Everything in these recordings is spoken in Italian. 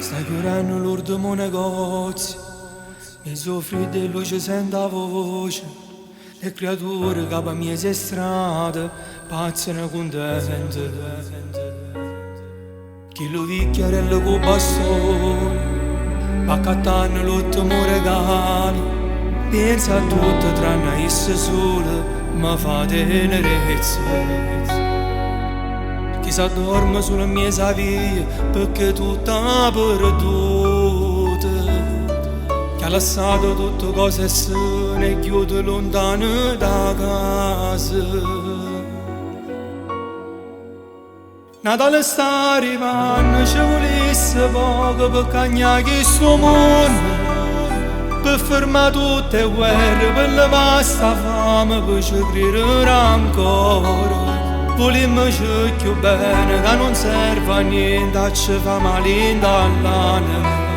Sta chiudendo l'ultimo negozio, mi soffri di luce sento voce, le creature che per mia si strada, pazzano contente. Chi lo vicchiarello con bastone, va cattando l'ultimo regalo, pensa a tutto tranne a esse sole, ma fa tenerezza. Chi si addorme sulla mia savia perché tutta perduta, che ha lasciato tutte cose sane e chiude lontano da casa. Natale sta arrivando, ci volesse poco per cagnare questo mondo, per fermare tutte le guerre, per levare sta fame, per ci credere ancora. Volimmoci più bene, che non serve a niente, ci fa male dall'anima.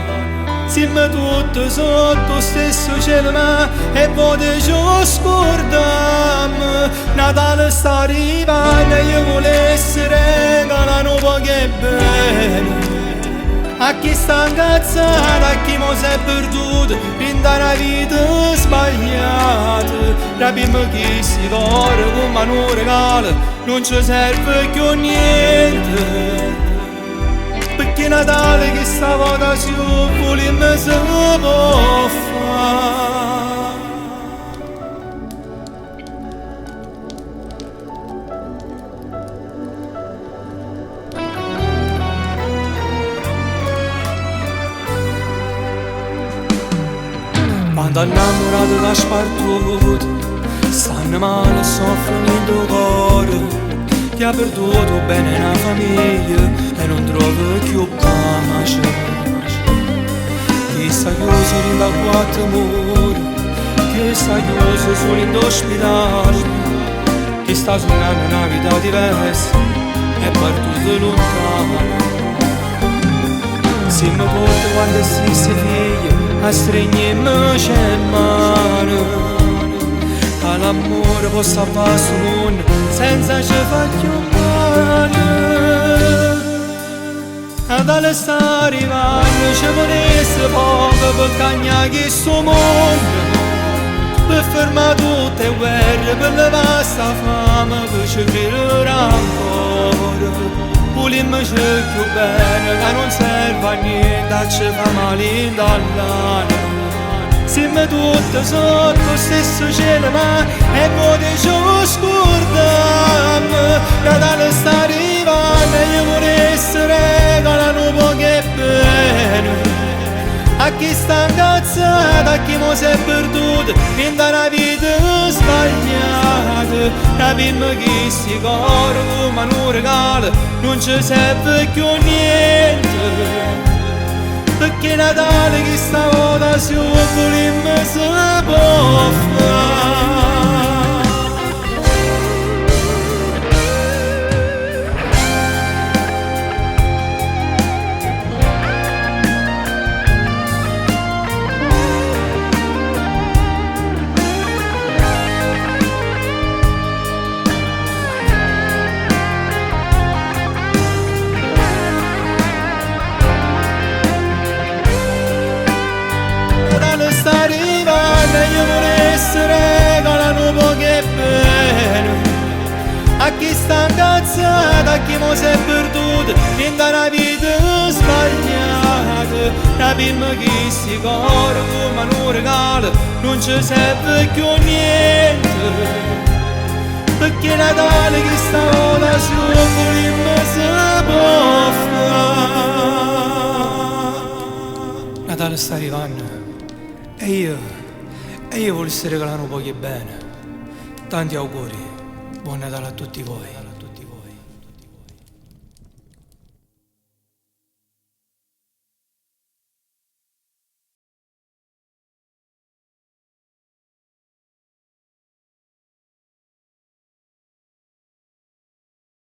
Siamo tutti sotto stesso cielo, ma e poi ci scordiamo. Natale sta arrivando, io volessi regalare un po' che bene a chi sta incazzata, a chi mo si è perduto in una vita sbagliata. Rapimmo chi si corre come un regalo, non ci serve più niente, perché Natale che sta vocazione volimmo se può fare. Quando innamorato che ha spartuto, stanno male e soffrono in tuo cuore. Chi ha perduto bene una famiglia e non trova più pace. Chi sta chiuso in da quattro mura, chi sta chiuso solo in ospedale, chi sta sognando una vita diversa e perduto lontano. Siamo porti quando si figlia, a stringerci in mano, che l'amore possa fare su mondo senza ci far più male. Natale sta arrivando, ci volesse poco per cagnare questo mondo, per fermare tutte le guerre, per levare sta fame, per ci credere ancora. Volimmoci più bene, che non serve a niente, ci fa male dall'anima. Siamo tutti sotto lo stesso cielo, ma e poi ci scordiamo. Natale sta arrivando, io vorrei regalare un po' che bene a chi sta incazzata, a chi mo si è perduto in una vita sbagliata. Rapimmo chi si corre come un regalo, non ci serve più niente, perché Natale che sta votazione volimmo se può fare. Sta arrivando, io volessi regalare un po' che bene a chi sta incazzata, a chi mo si è perduto in una vita sbagliata. Rapimmo chi si corre come un regalo, non ci serve più niente, perché Natale che sta votazione volimmo se può fare. Natale sta arrivando e io volessi regalare un po' che bene. Tanti auguri, buon Natale a tutti voi.